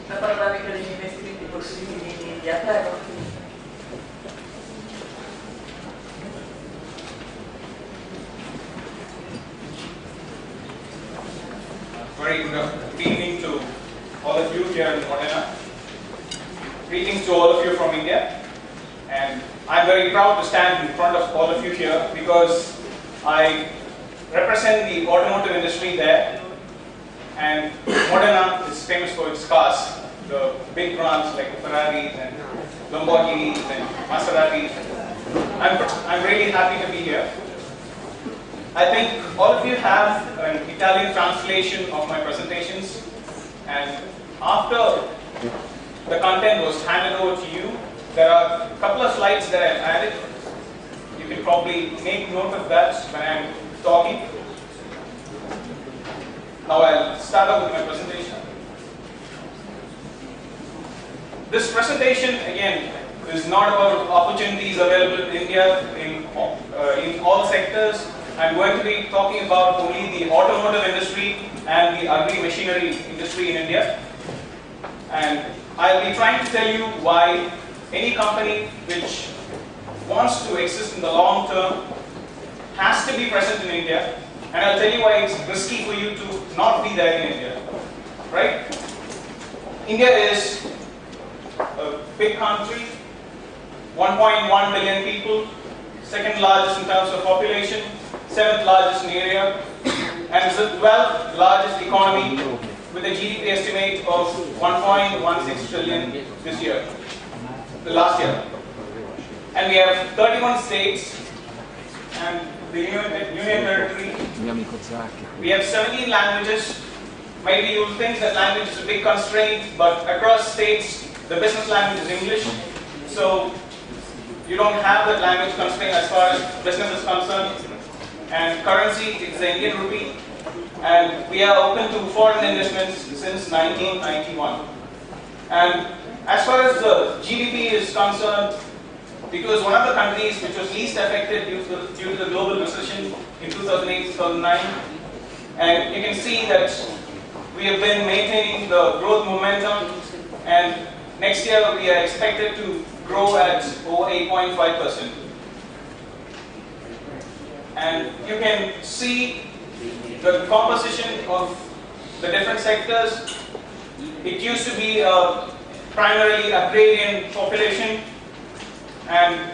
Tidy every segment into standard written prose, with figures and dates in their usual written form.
La panoramica degli investimenti possibili in India, prego. Very good evening to all of you here in Modena. Greetings to all of you from India. And I'm very proud to stand in front of all of you here because I represent the automotive industry there. And Modena is famous for its cars, the big brands like Ferraris and Lamborghinis and Maseratis. I'm really happy to be here. I think all of you have an Italian translation of my presentations, and after the content was handed over to you, there are a couple of slides that I've added. You can probably make note of that when I'm talking. Now I'll start out with my presentation. This presentation, again, is not about opportunities available in India in all sectors. I'm going to be talking about only the automotive industry and the agri-machinery industry in India. And I'll be trying to tell you why any company which wants to exist in the long term has to be present in India. And I'll tell you why it's risky for you to not be there in India. Right? India is a big country, 1.1 billion people, second largest in terms of population, 7th largest in area, and is the 12th largest economy with a GDP estimate of 1.16 trillion this year, the last year. And we have 31 states and the Union Territory. We have 17 languages. Maybe you'll think that language is a big constraint, but across states, the business language is English. So you don't have that language constraint as far as business is concerned. And currency is the Indian rupee. And we are open to foreign investments since 1991. And as far as the GDP is concerned, because one of the countries which was least affected due to the global recession in 2008-2009, and you can see that we have been maintaining the growth momentum, and next year we are expected to grow at over 8.5%. And you can see the composition of the different sectors. It used to be a primarily agrarian population, and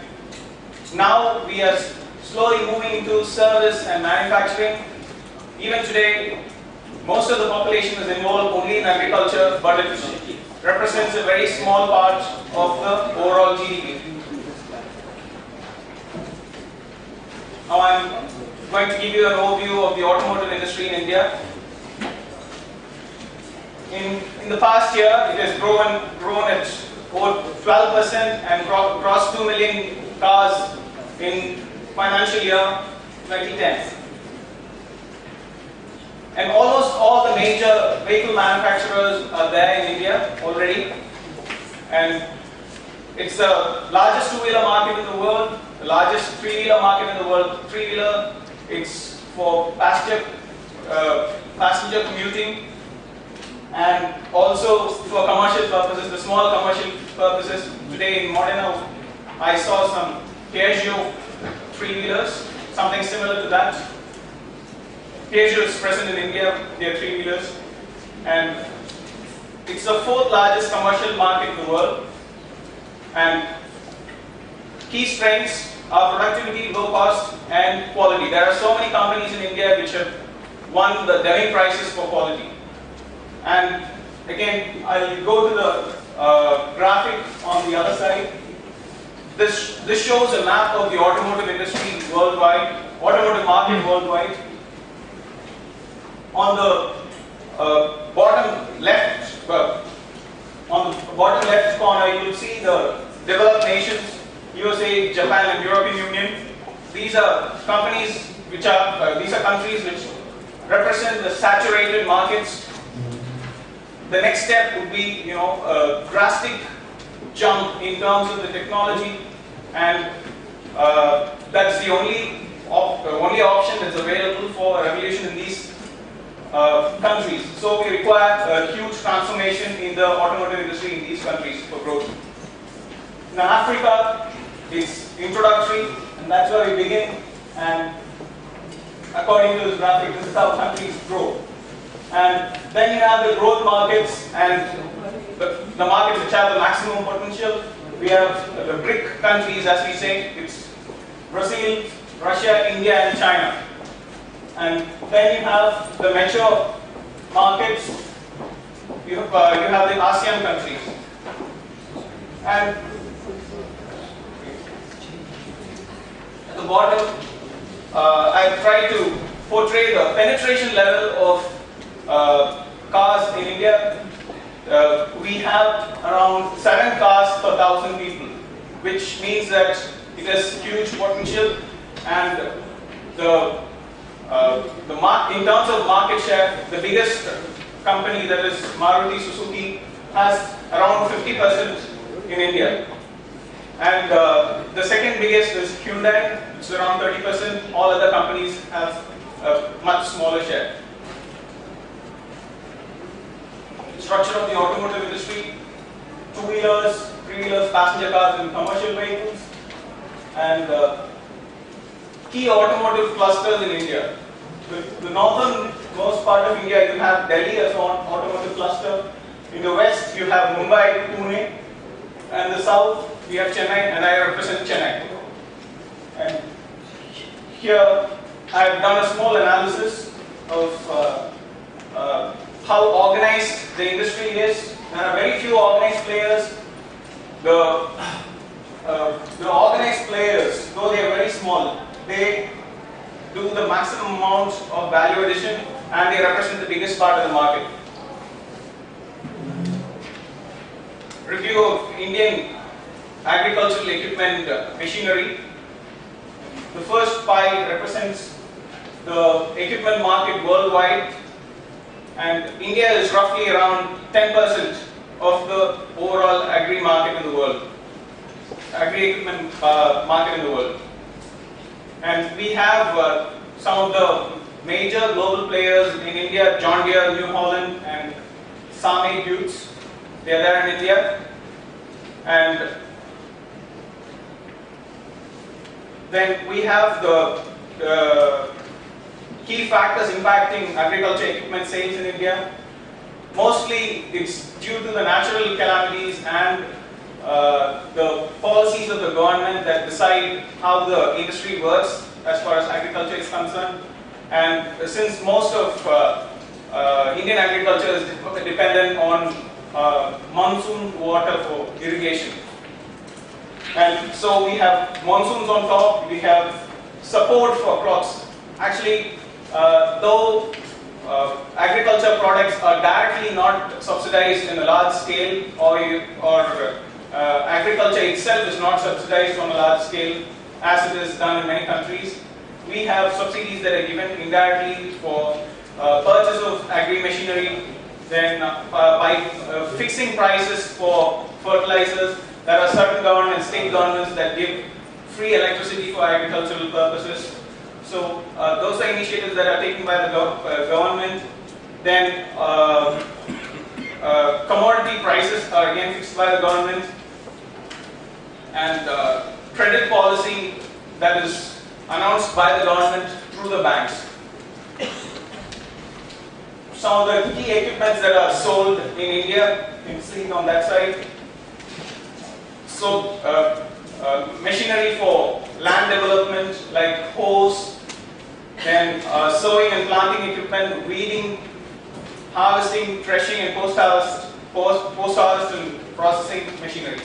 now we are slowly moving into service and manufacturing. Even today, most of the population is involved only in agriculture, but it represents a very small part of the overall GDP. Now I'm going to give you an overview of the automotive industry in India. In the past year, it has grown at over 12% and crossed 2 million cars in financial year 2010. And almost all the major vehicle manufacturers are there in India already. And it's the largest two-wheeler market in the world, the largest three-wheeler market in the world. Three-wheeler, it's for passenger commuting, and also for commercial purposes, the small commercial purposes. Today in Modena, I saw some Piaggio three-wheelers, something similar to that. Piaggio is present in India, their three-wheelers, and it's the 4th largest commercial market in the world. And key strengths are productivity, low cost, and quality. There are so many companies in India which have won the Deming prizes for quality. And again, I'll go to the graphic on the other side. This shows a map of the automotive industry worldwide, automotive market worldwide. On the bottom left, corner, you will see the developed nations, USA, Japan, and European Union. These are companies which are these are countries which represent the saturated markets. The next step would be, a drastic jump in terms of the technology, and that's the only option that's available for a revolution in these countries. So we require a huge transformation in the automotive industry in these countries for growth. In Africa, it's introductory, and that's where we begin. And according to this graphic, this is how countries grow. And then you have the growth markets and the markets which have the maximum potential. We have the BRIC countries, as we say. It's Brazil, Russia, India, and China. And then you have the mature markets. You have the ASEAN countries. And at the bottom, I've tried to portray the penetration level of cars in India. We have around 7 cars per 1,000 people, which means that it has huge potential, and in terms of market share, the biggest company, that is Maruti Suzuki, has around 50% in India. And the second biggest is Hyundai, it's around 30%. All other companies have a much smaller share. Structure of the automotive industry: two-wheelers, three-wheelers, passenger cars, and commercial vehicles. And key automotive clusters in India. The northernmost part of India, you have Delhi as an automotive cluster. In the west, you have Mumbai, Pune. And the south, we have Chennai, and I represent Chennai. And here, I have done a small analysis of how organized the industry is. There are very few organized players. The organized players, though they are very small, they do the maximum amount of value addition, and they represent the biggest part of the market. Review of Indian agricultural equipment machinery. The first pie represents the equipment market worldwide, and India is roughly around 10% of the overall agri market in the world, agri-equipment market in the world. And we have some of the major global players in India: John Deere, New Holland, and Same Dukes. They are there in India. And then we have the key factors impacting agriculture equipment sales in India. Mostly it's due to the natural calamities and the policies of the government that decide how the industry works as far as agriculture is concerned. And since most of Indian agriculture is dependent on monsoon water for irrigation. And so we have monsoons on top, we have support for crops. Actually, though agriculture products are directly not subsidized in a large scale, or agriculture itself is not subsidized on a large scale as it is done in many countries, we have subsidies that are given indirectly for purchase of agri-machinery. Then by fixing prices for fertilizers, there are certain governments, state governments, that give free electricity for agricultural purposes. So those are initiatives that are taken by the government. Then commodity prices are again fixed by the government. And credit policy that is announced by the government through the banks. Some of the key equipments that are sold in India, you can see on that side. So machinery for land development like hoes, then sowing and planting equipment, weeding, harvesting, threshing, and post-harvest and processing machinery.